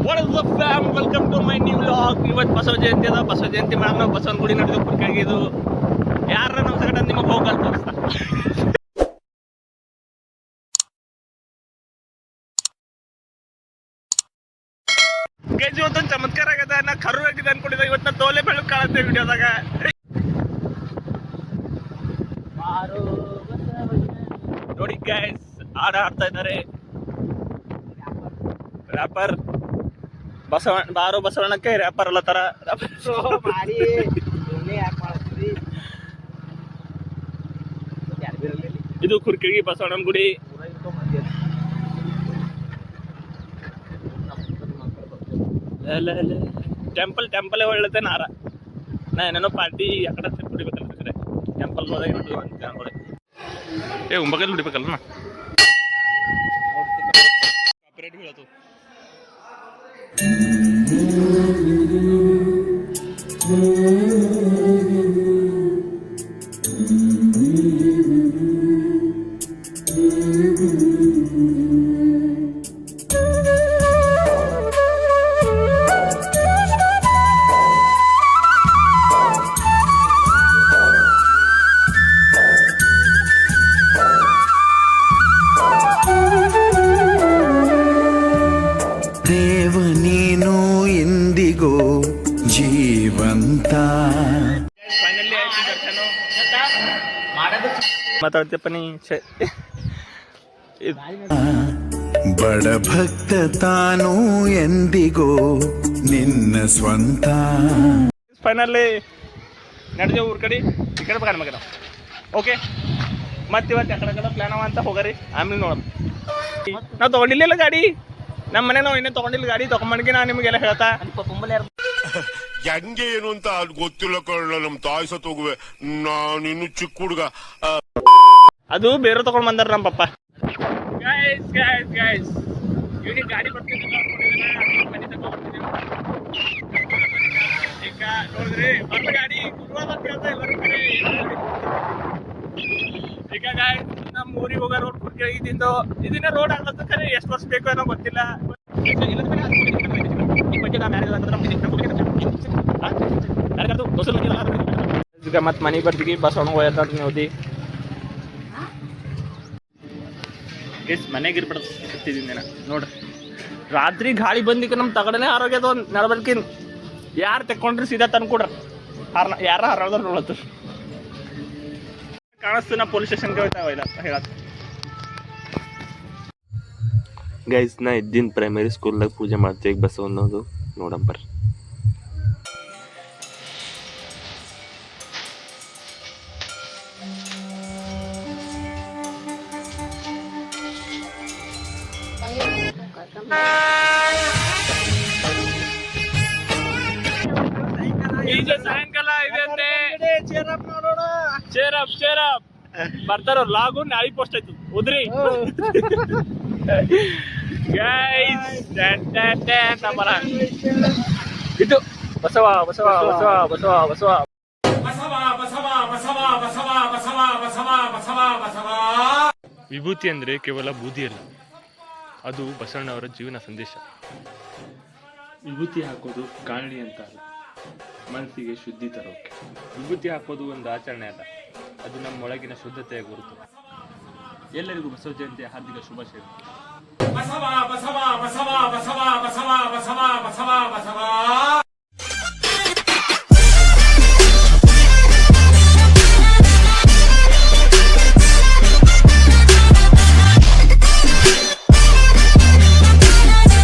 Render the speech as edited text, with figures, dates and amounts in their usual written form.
What is up fam? Welcome to my new vlog. ಇವತ್ತು ಬಸವ ಜಯಂತಿ ಅದ. ಬಸವ ಜಯಂತಿ ಮಾಡಕ್ ನಾವು ಬಸವನ ಗುಡಿ ನಡೆದು ಕುರ್ಕಾಗಿದ್ದು ಯಾರ ನಮ್ಮ ಸಗಟ ನಿಮಗೆ ಹೋಗಲ್ಲ ತೋರಿಸ್ತಾ. ಗೈಸ್ ಇವತ್ತೊಂದು ಚಮತ್ಕಾರ ಆಗದ. ನಾ ಕರು ಆಗಿದೆ ಅನ್ಕೊಂಡಿದ್ದೆ. ಇವತ್ತು ನಾ ತೋಲೆ ಬೆಳಕು ಕಾಣುತ್ತೆ ವಿಡಿಯೋದಾಗ. ನೋಡಿ ಗೈಸ್ ಹಾಡ ಹಾಡ್ತಾ ಇದ್ದಾರೆ. ರ್ಯಾಪರ್ ಬಸವಣ್ಣ ಬಾರೋ ಬಸವಣ್ಣಕ್ಕೆ ರ್ಯಾಪರ್ ಅಲ್ಲ ತರ ಇದು ಕುರ್ಕಿಗಿ ಬಸವಣ್ಣನ ಗುಡಿ. ಟೆಂಪಲ್ ಟೆಂಪಲ್ ಒಳ್ಳೆತೆ ನಾರ ನಾ ಏನೇನೋ ಪಾರ್ಟಿ ಯಾಕಡೆ ಕುಡಿಬೇಕಲ್ಲ ಟೆಂಪಲ್ ಹೋದಾಗ ಅನ್ಕೊಳ್ಳಿ. ಉಂಬಕಲ್ಲಿ ಕುಡಿಬೇಕಲ್ಲ ನಾ ಕಾಪಿರೇಟ್ ಹೇಳತ್ತು. ಮಾತಾಡ್ತೀಯಪ್ಪ ನೀ ಬಡ ಭಕ್ತ ತಾನು ಎಂದಿಗೋ ನಿನ್ನ ಸ್ವಂತ. ಫೈನಲಿ ನಡೆದೇವು ಊರ್ ಕಡೆ ಈ ಕಡೆ ಬಗ ಮಗ ಓಕೆ. ಮತ್ತೆ ಇವತ್ತು ಆ ಕಡೆ ಪ್ಲಾನ್ ಅವ ಅಂತ ಹೋಗರಿ. ಆಮೇಲೆ ನೋಡಮ್. ನಾವು ತೊಗೊಂಡಿಲ್ಲ ಗಾಡಿ. ನಮ್ಮ ಮನೆ ನಾವು ಇನ್ನೇ ತೊಗೊಂಡಿಲ್ಲ ಗಾಡಿ. ತೊಗೊಂಡ್ಗೆ ನಾನು ನಿಮಗೆಲ್ಲ ಹೇಳ್ತಾ ಹೆಂಗೆ ಏನು ಅಂತ ಗೊತ್ತಿಲ್ಲ ಕಳ್ಳ. ನಮ್ ತಾಯಿ ಸತ್ ಹೋಗುವೆ. ನಾನು ಇನ್ನು ಚಿಕ್ಕ ಹುಡುಗ. ಅದು ಬೇರೆ ತಗೊಂಡ್ ಬಂದಾರ ನಮ್ಮ ಪಪ್ಪ. ಇವನಿಗೆ ಗಾಡಿ ಬರ್ತಿದ್ರಿ ಈಗ ನೋಡಿದ್ರಿ ಬರ್ತ ಗಾಡಿ ಈಗ ನಮ್ಮ ಊರಿಗೆ ಹೋಗೋ ರೋಡ್ ಕುರ್ಕಿದಿಂದ ಇದನ್ನ ರೋಡ್ ಆಗ್ಲತ್ತ ಖರೆ ಎಷ್ಟು ವರ್ಷ ಬೇಕು ಅನ್ನೋ ಗೊತ್ತಿಲ್ಲ. ಈಗ ಮತ್ತೆ ಮನೆಗೆ ಬರ್ತೀವಿ. ಬಸವಣ್ಣ ಹೋಯ್ತ ನೋದಿ ಎಷ್ಟು ಮನೆಗೆ ಇರ್ಬಿಡ್ತಿದ್ದೀನಿ ನಾನು ನೋಡ್ರಿ. ರಾತ್ರಿ ಗಾಳಿ ಬಂದಿಕ್ಕೆ ನಮ್ಮ ತಗಡನೆ ಆರೋಗ್ಯದ ಒಂದು ನಡಬರ್ಕಿನ್ ಯಾರು ತೆಕ್ಕೊಂಡ್ರಿ ಸೀದಾ ತಂದ್ಕೊಡ್ರಿ. ಯಾರ ಹರದ್ರ ನೋಡತ್ತು ಕಾಣಿಸ್ತು. ನಾ ಪೊಲೀಸ್ ಸ್ಟೇಷನ್ಗೆ ಹೋಗ್ತಾವ ಇಲ್ಲ ಹೇಳತ್ತ. ಗೈಸ್ ನಾ ಇದ್ದಿನ ಪ್ರೈಮರಿ ಸ್ಕೂಲ್ದಾಗ ಪೂಜೆ ಮಾಡ್ತೀವಿ ಬಸವನ್ನೋದು ನೋಡಂಬರ್. ಈಗ ಸಾಯಂಕಾಲ ಇದೆ ಚೇರಪ್ ಬರ್ತಾರ ಲಾಗು ನಾಳಿ ಪೋಸ್ಟ್ ಆಯ್ತು ಉದ್ರಿ ಇದು ಬಸವ ಬಸವ ಬಸವ ಬಸವ ಬಸವ ವಿಭೂತಿ ಅಂದ್ರೆ ಕೇವಲ ಬೂದಿ ಅಲ್ಲ, ಅದು ಬಸವಣ್ಣವರ ಜೀವನ ಸಂದೇಶ. ವಿಭೂತಿ ಹಾಕೋದು ಕಾಣಿ ಅಂತ ಅಲ್ಲ, ಮನಸ್ಸಿಗೆ ಶುದ್ಧಿ ತರೋಕೆ. ವಿಭೂತಿ ಹಾಕೋದು ಒಂದು ಆಚರಣೆ ಅಲ್ಲ, ಅದು ನಮ್ಮೊಳಗಿನ ಶುದ್ಧತೆಯ ಗುರುತು. ಎಲ್ಲರಿಗೂ ಬಸವ ಜಯಂತಿಯ ಹಾರ್ದಿಕ ಶುಭಾಶಯಗಳು.